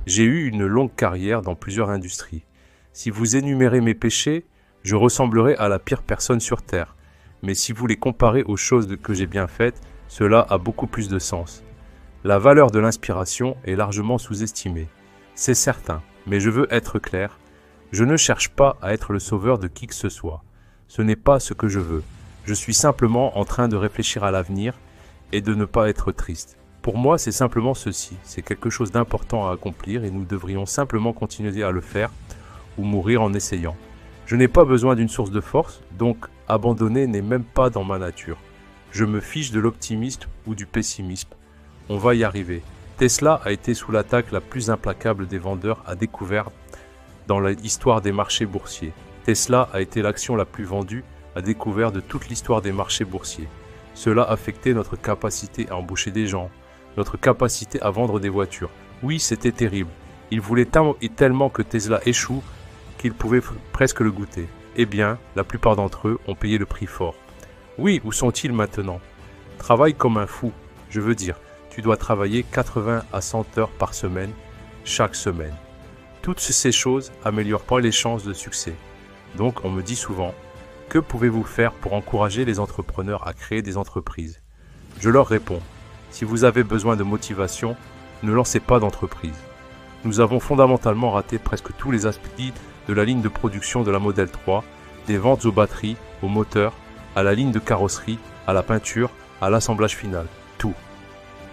J'ai eu une longue carrière dans plusieurs industries. Si vous énumérez mes péchés, je ressemblerai à la pire personne sur Terre. Mais si vous les comparez aux choses que j'ai bien faites, cela a beaucoup plus de sens. La valeur de l'inspiration est largement sous-estimée. C'est certain, mais je veux être clair. Je ne cherche pas à être le sauveur de qui que ce soit. Ce n'est pas ce que je veux. Je suis simplement en train de réfléchir à l'avenir et de ne pas être triste. Pour moi, c'est simplement ceci. C'est quelque chose d'important à accomplir et nous devrions simplement continuer à le faire ou mourir en essayant. Je n'ai pas besoin d'une source de force, donc abandonner n'est même pas dans ma nature. Je me fiche de l'optimisme ou du pessimisme. On va y arriver. Tesla a été sous l'attaque la plus implacable des vendeurs à découvert dans l'histoire des marchés boursiers. Tesla a été l'action la plus vendue à découvert de toute l'histoire des marchés boursiers. Cela affectait notre capacité à embaucher des gens, notre capacité à vendre des voitures. Oui, c'était terrible. Ils voulaient tellement que Tesla échoue qu'ils pouvaient presque le goûter. Eh bien, la plupart d'entre eux ont payé le prix fort. Oui, où sont-ils maintenant? Travaille comme un fou. Je veux dire, tu dois travailler 80 à 100 heures par semaine, chaque semaine. Toutes ces choses améliorent pas les chances de succès. Donc, on me dit souvent, que pouvez-vous faire pour encourager les entrepreneurs à créer des entreprises? Je leur réponds, si vous avez besoin de motivation, ne lancez pas d'entreprise. Nous avons fondamentalement raté presque tous les aspects de la ligne de production de la Model 3, des ventes aux batteries, au moteur, à la ligne de carrosserie, à la peinture, à l'assemblage final. Tout.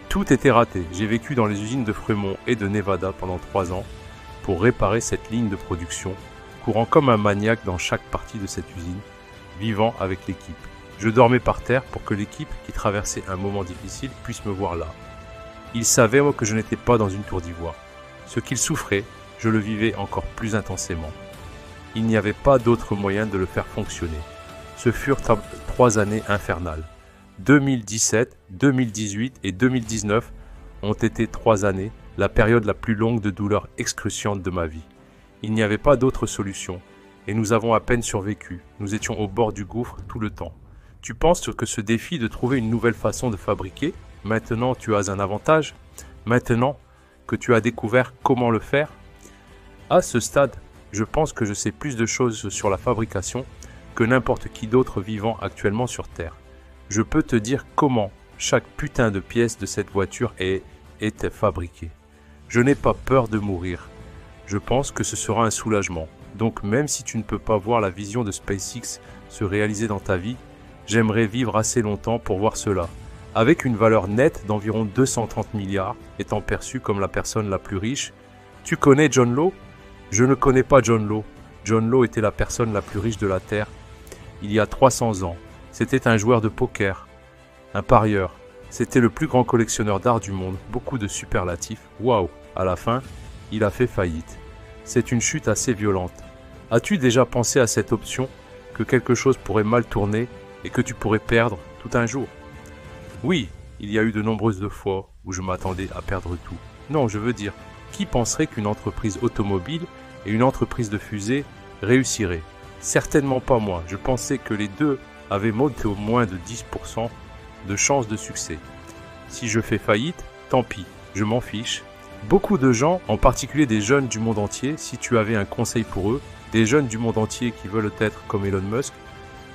Tout était raté. J'ai vécu dans les usines de Fremont et de Nevada pendant 3 ans pour réparer cette ligne de production, courant comme un maniaque dans chaque partie de cette usine, vivant avec l'équipe. Je dormais par terre pour que l'équipe, qui traversait un moment difficile, puisse me voir là. Ils savaient que je n'étais pas dans une tour d'ivoire. Ce qu'ils souffraient, je le vivais encore plus intensément. Il n'y avait pas d'autre moyen de le faire fonctionner. Ce furent 3 années infernales. 2017, 2018 et 2019 ont été 3 années, la période la plus longue de douleur excruciante de ma vie. Il n'y avait pas d'autre solution, et nous avons à peine survécu. Nous étions au bord du gouffre tout le temps. Tu penses que ce défi de trouver une nouvelle façon de fabriquer, maintenant tu as un avantage? Maintenant que tu as découvert comment le faire? À ce stade, je pense que je sais plus de choses sur la fabrication que n'importe qui d'autre vivant actuellement sur Terre. Je peux te dire comment chaque putain de pièce de cette voiture est fabriquée. Je n'ai pas peur de mourir. Je pense que ce sera un soulagement. Donc même si tu ne peux pas voir la vision de SpaceX se réaliser dans ta vie, j'aimerais vivre assez longtemps pour voir cela. Avec une valeur nette d'environ 230 milliards, étant perçu comme la personne la plus riche. Tu connais John Law? Je ne connais pas John Law. John Law était la personne la plus riche de la Terre il y a 300 ans. C'était un joueur de poker, un parieur. C'était le plus grand collectionneur d'art du monde, beaucoup de superlatifs. Waouh! À la fin, il a fait faillite. C'est une chute assez violente. As-tu déjà pensé à cette option, que quelque chose pourrait mal tourner et que tu pourrais perdre tout un jour? Oui, il y a eu de nombreuses fois où je m'attendais à perdre tout. Non, je veux dire, qui penserait qu'une entreprise automobile et une entreprise de fusée réussiraient? Certainement pas moi. Je pensais que les deux avaient monté au moins de 10% de chances de succès. Si je fais faillite, tant pis, je m'en fiche. Beaucoup de gens, en particulier des jeunes du monde entier, si tu avais un conseil pour eux, des jeunes du monde entier qui veulent être comme Elon Musk,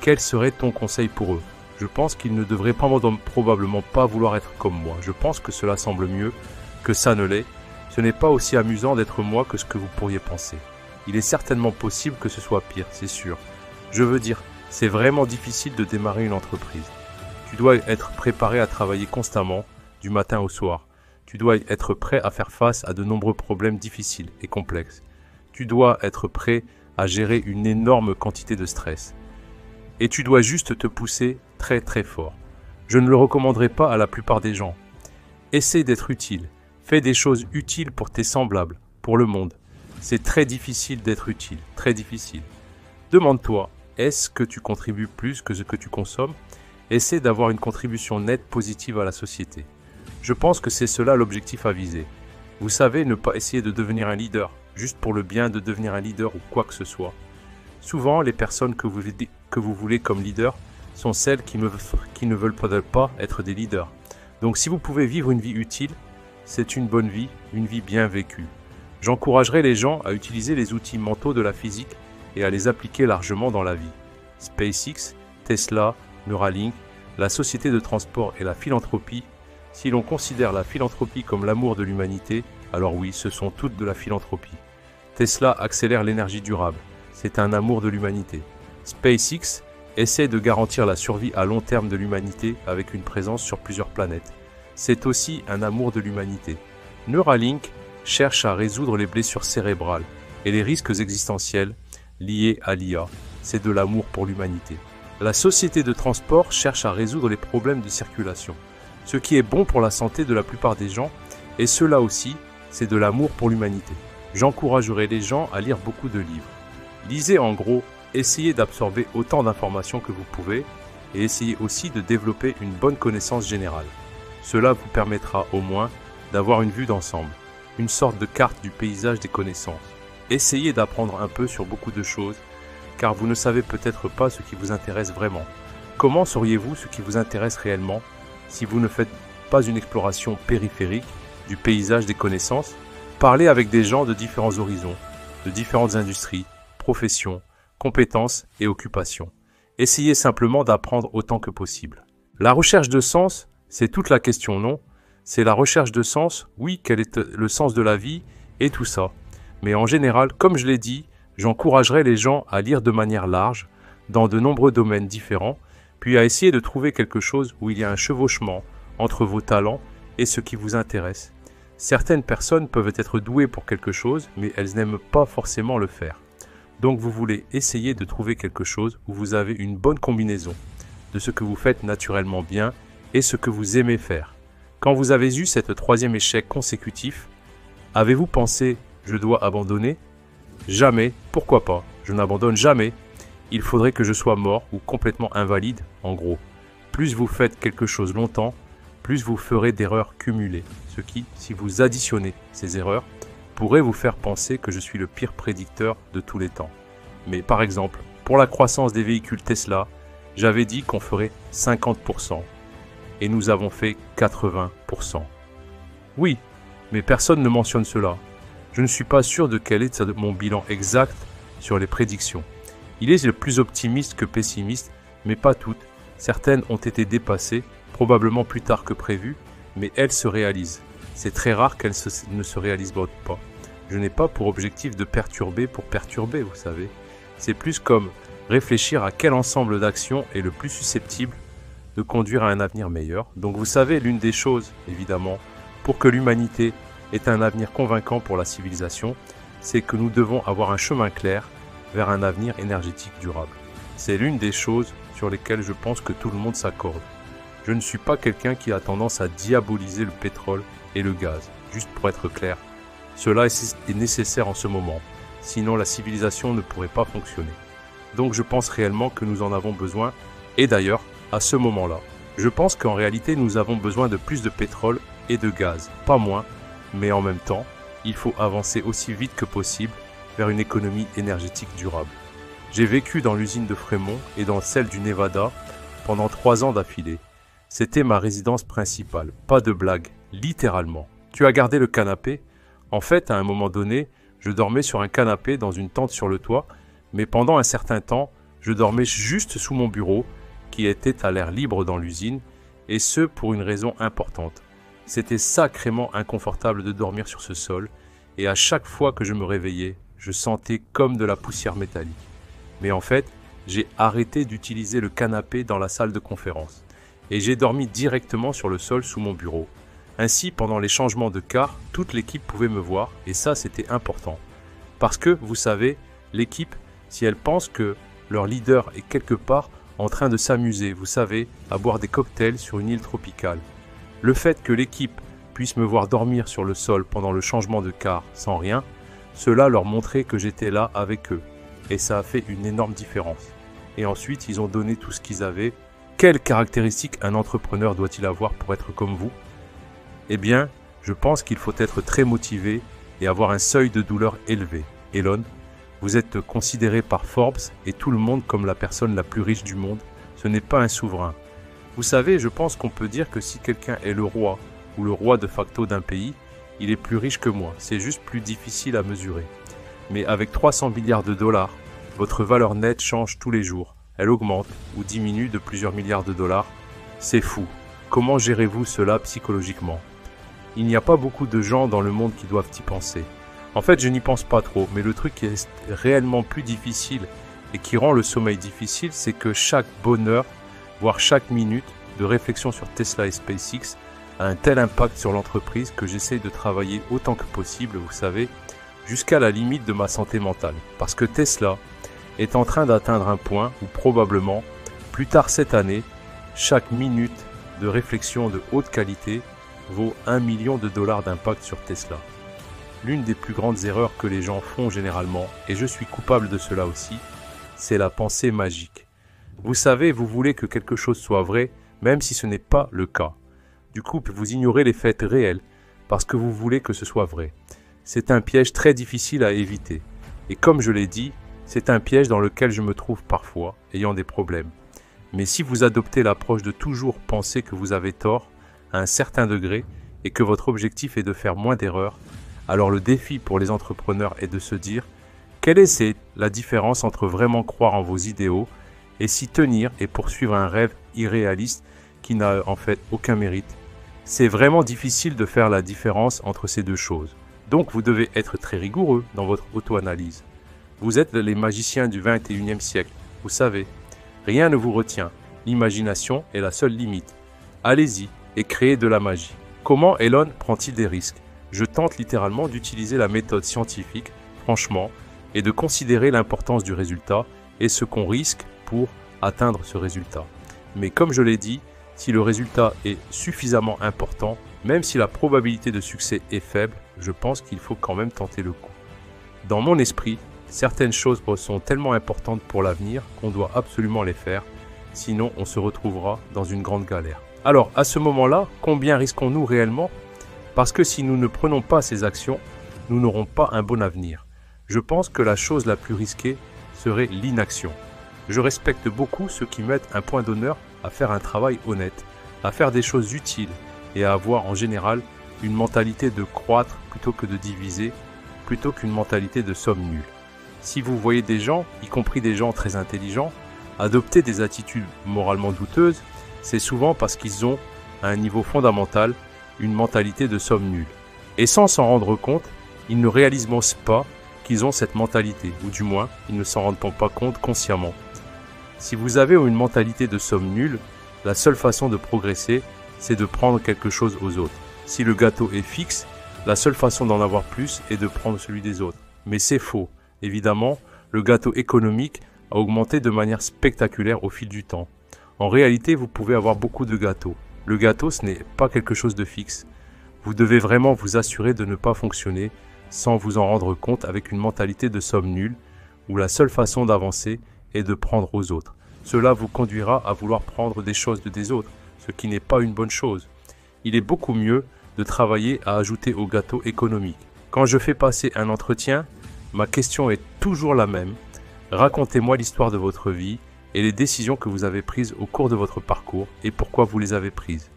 quel serait ton conseil pour eux? Je pense qu'ils ne devraient probablement pas vouloir être comme moi. Je pense que cela semble mieux que ça ne l'est. Ce n'est pas aussi amusant d'être moi que ce que vous pourriez penser. Il est certainement possible que ce soit pire, c'est sûr. Je veux dire, c'est vraiment difficile de démarrer une entreprise. Tu dois être préparé à travailler constamment, du matin au soir. Tu dois être prêt à faire face à de nombreux problèmes difficiles et complexes. Tu dois être prêt à gérer une énorme quantité de stress. Et tu dois juste te pousser très très fort. Je ne le recommanderais pas à la plupart des gens. Essaie d'être utile. Fais des choses utiles pour tes semblables, pour le monde. C'est très difficile d'être utile, très difficile. Demande-toi, est-ce que tu contribues plus que ce que tu consommes? Essaie d'avoir une contribution nette positive à la société. Je pense que c'est cela l'objectif à viser. Vous savez, ne pas essayer de devenir un leader, juste pour le bien de devenir un leader ou quoi que ce soit. Souvent, les personnes que vous voulez comme leader sont celles qui ne veulent pas être des leaders. Donc si vous pouvez vivre une vie utile, c'est une bonne vie, une vie bien vécue. J'encouragerai les gens à utiliser les outils mentaux de la physique et à les appliquer largement dans la vie. SpaceX, Tesla, Neuralink, la société de transport et la philanthropie. Si l'on considère la philanthropie comme l'amour de l'humanité, alors oui, ce sont toutes de la philanthropie. Tesla accélère l'énergie durable, c'est un amour de l'humanité. SpaceX essaie de garantir la survie à long terme de l'humanité avec une présence sur plusieurs planètes. C'est aussi un amour de l'humanité. Neuralink cherche à résoudre les blessures cérébrales et les risques existentiels liés à l'IA. C'est de l'amour pour l'humanité. La société de transport cherche à résoudre les problèmes de circulation, ce qui est bon pour la santé de la plupart des gens, et cela aussi, c'est de l'amour pour l'humanité. J'encouragerai les gens à lire beaucoup de livres. Lisez en gros, essayez d'absorber autant d'informations que vous pouvez, et essayez aussi de développer une bonne connaissance générale. Cela vous permettra au moins d'avoir une vue d'ensemble, une sorte de carte du paysage des connaissances. Essayez d'apprendre un peu sur beaucoup de choses, car vous ne savez peut-être pas ce qui vous intéresse vraiment. Comment sauriez-vous ce qui vous intéresse réellement si vous ne faites pas une exploration périphérique du paysage des connaissances? Parlez avec des gens de différents horizons, de différentes industries, professions, compétences et occupations. Essayez simplement d'apprendre autant que possible. La recherche de sens, c'est toute la question, non? C'est la recherche de sens, oui, quel est le sens de la vie et tout ça. Mais en général, comme je l'ai dit, j'encouragerai les gens à lire de manière large, dans de nombreux domaines différents, puis à essayer de trouver quelque chose où il y a un chevauchement entre vos talents et ce qui vous intéresse. Certaines personnes peuvent être douées pour quelque chose, mais elles n'aiment pas forcément le faire. Donc vous voulez essayer de trouver quelque chose où vous avez une bonne combinaison de ce que vous faites naturellement bien et ce que vous aimez faire. Quand vous avez eu cette troisième échec consécutif, avez-vous pensé « je dois abandonner » ? Jamais, pourquoi pas, je n'abandonne jamais. Il faudrait que je sois mort ou complètement invalide, en gros. Plus vous faites quelque chose longtemps, plus vous ferez d'erreurs cumulées, ce qui, si vous additionnez ces erreurs, pourrait vous faire penser que je suis le pire prédicteur de tous les temps. Mais par exemple, pour la croissance des véhicules Tesla, j'avais dit qu'on ferait 50%, et nous avons fait 80%. Oui, mais personne ne mentionne cela. Je ne suis pas sûr de quel est mon bilan exact sur les prédictions. Il est le plus optimiste que pessimiste, mais pas toutes. Certaines ont été dépassées, probablement plus tard que prévu, mais elles se réalisent. C'est très rare qu'elles ne se réalisent pas. Je n'ai pas pour objectif de perturber pour perturber, vous savez. C'est plus comme réfléchir à quel ensemble d'actions est le plus susceptible de conduire à un avenir meilleur. Donc vous savez, l'une des choses, évidemment, pour que l'humanité ait un avenir convaincant pour la civilisation, c'est que nous devons avoir un chemin clair vers un avenir énergétique durable. C'est l'une des choses sur lesquelles je pense que tout le monde s'accorde. Je ne suis pas quelqu'un qui a tendance à diaboliser le pétrole et le gaz, juste pour être clair. Cela est nécessaire en ce moment, sinon la civilisation ne pourrait pas fonctionner. Donc je pense réellement que nous en avons besoin, et d'ailleurs, à ce moment-là, je pense qu'en réalité nous avons besoin de plus de pétrole et de gaz, pas moins, mais en même temps, il faut avancer aussi vite que possible vers une économie énergétique durable. J'ai vécu dans l'usine de Fremont et dans celle du Nevada pendant 3 ans d'affilée. C'était ma résidence principale, pas de blague, littéralement. Tu as gardé le canapé? En fait, à un moment donné, je dormais sur un canapé dans une tente sur le toit, mais pendant un certain temps, je dormais juste sous mon bureau, qui était à l'air libre dans l'usine, et ce pour une raison importante. C'était sacrément inconfortable de dormir sur ce sol, et à chaque fois que je me réveillais, je sentais comme de la poussière métallique. Mais en fait, j'ai arrêté d'utiliser le canapé dans la salle de conférence, et j'ai dormi directement sur le sol sous mon bureau. Ainsi, pendant les changements de quart, toute l'équipe pouvait me voir, et ça c'était important. Parce que, vous savez, l'équipe, si elle pense que leur leader est quelque part en train de s'amuser, vous savez, à boire des cocktails sur une île tropicale, le fait que l'équipe puisse me voir dormir sur le sol pendant le changement de quart sans rien, cela leur montrait que j'étais là avec eux, et ça a fait une énorme différence. Et ensuite, ils ont donné tout ce qu'ils avaient. Quelles caractéristiques un entrepreneur doit-il avoir pour être comme vous? Eh bien, je pense qu'il faut être très motivé et avoir un seuil de douleur élevé. Elon, vous êtes considéré par Forbes et tout le monde comme la personne la plus riche du monde. Ce n'est pas un souverain. Vous savez, je pense qu'on peut dire que si quelqu'un est le roi ou le roi de facto d'un pays, il est plus riche que moi, c'est juste plus difficile à mesurer. Mais avec 300 milliards de dollars, votre valeur nette change tous les jours. Elle augmente ou diminue de plusieurs milliards de dollars. C'est fou. Comment gérez-vous cela psychologiquement? Il n'y a pas beaucoup de gens dans le monde qui doivent y penser. En fait, je n'y pense pas trop, mais le truc qui est réellement plus difficile et qui rend le sommeil difficile, c'est que chaque bonne heure, voire chaque minute de réflexion sur Tesla et SpaceX a un tel impact sur l'entreprise que j'essaye de travailler autant que possible, vous savez, jusqu'à la limite de ma santé mentale. Parce que Tesla est en train d'atteindre un point où probablement, plus tard cette année, chaque minute de réflexion de haute qualité vaut 1 million de dollars d'impact sur Tesla. L'une des plus grandes erreurs que les gens font généralement, et je suis coupable de cela aussi, c'est la pensée magique. Vous savez, vous voulez que quelque chose soit vrai, même si ce n'est pas le cas. Du coup, vous ignorez les faits réels, parce que vous voulez que ce soit vrai. C'est un piège très difficile à éviter. Et comme je l'ai dit, c'est un piège dans lequel je me trouve parfois, ayant des problèmes. Mais si vous adoptez l'approche de toujours penser que vous avez tort, à un certain degré, et que votre objectif est de faire moins d'erreurs, alors le défi pour les entrepreneurs est de se dire quelle est la différence entre vraiment croire en vos idéaux et s'y tenir et poursuivre un rêve irréaliste qui n'a en fait aucun mérite. C'est vraiment difficile de faire la différence entre ces deux choses. Donc vous devez être très rigoureux dans votre auto-analyse. Vous êtes les magiciens du 21e siècle, vous savez. Rien ne vous retient. L'imagination est la seule limite. Allez-y et créez de la magie. Comment Elon prend-il des risques? Je tente littéralement d'utiliser la méthode scientifique, franchement, et de considérer l'importance du résultat et ce qu'on risque pour atteindre ce résultat. Mais comme je l'ai dit, si le résultat est suffisamment important, même si la probabilité de succès est faible, je pense qu'il faut quand même tenter le coup. Dans mon esprit, certaines choses sont tellement importantes pour l'avenir qu'on doit absolument les faire, sinon on se retrouvera dans une grande galère. Alors, à ce moment-là, combien risquons-nous réellement? Parce que si nous ne prenons pas ces actions, nous n'aurons pas un bon avenir. Je pense que la chose la plus risquée serait l'inaction. Je respecte beaucoup ceux qui mettent un point d'honneur à faire un travail honnête, à faire des choses utiles et à avoir en général une mentalité de croître plutôt que de diviser, plutôt qu'une mentalité de somme nulle. Si vous voyez des gens, y compris des gens très intelligents, adopter des attitudes moralement douteuses, c'est souvent parce qu'ils ont, à un niveau fondamental, une mentalité de somme nulle. Et sans s'en rendre compte, ils ne réalisent pas qu'ils ont cette mentalité, ou du moins, ils ne s'en rendent pas compte consciemment. Si vous avez une mentalité de somme nulle, la seule façon de progresser, c'est de prendre quelque chose aux autres. Si le gâteau est fixe, la seule façon d'en avoir plus est de prendre celui des autres. Mais c'est faux. Évidemment, le gâteau économique a augmenté de manière spectaculaire au fil du temps. En réalité, vous pouvez avoir beaucoup de gâteaux. Le gâteau, ce n'est pas quelque chose de fixe. Vous devez vraiment vous assurer de ne pas fonctionner sans vous en rendre compte avec une mentalité de somme nulle, où la seule façon d'avancer est de prendre aux autres. Cela vous conduira à vouloir prendre des choses des autres, ce qui n'est pas une bonne chose. Il est beaucoup mieux de travailler à ajouter au gâteau économique. Quand je fais passer un entretien, ma question est toujours la même. Racontez-moi l'histoire de votre vie et les décisions que vous avez prises au cours de votre parcours et pourquoi vous les avez prises.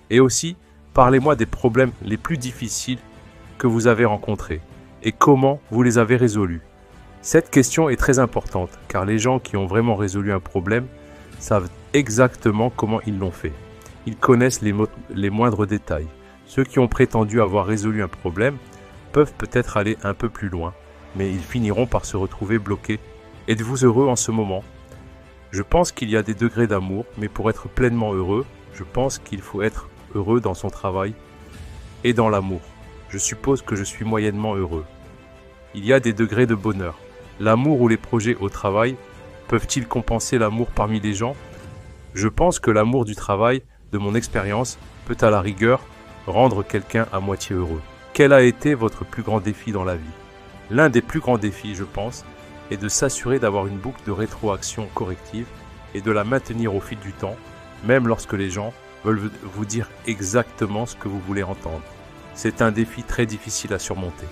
Et aussi, parlez-moi des problèmes les plus difficiles que vous avez rencontrés et comment vous les avez résolus. Cette question est très importante car les gens qui ont vraiment résolu un problème savent exactement comment ils l'ont fait. Ils connaissent les moindres détails. Ceux qui ont prétendu avoir résolu un problème peuvent peut-être aller un peu plus loin, mais ils finiront par se retrouver bloqués. Êtes-vous heureux en ce moment? Je pense qu'il y a des degrés d'amour, mais pour être pleinement heureux, je pense qu'il faut être heureux dans son travail et dans l'amour. Je suppose que je suis moyennement heureux. Il y a des degrés de bonheur. L'amour ou les projets au travail peuvent-ils compenser l'amour parmi les gens? Je pense que l'amour du travail, de mon expérience, peut à la rigueur rendre quelqu'un à moitié heureux. Quel a été votre plus grand défi dans la vie? L'un des plus grands défis, je pense, est de s'assurer d'avoir une boucle de rétroaction corrective et de la maintenir au fil du temps, même lorsque les gens veulent vous dire exactement ce que vous voulez entendre. C'est un défi très difficile à surmonter.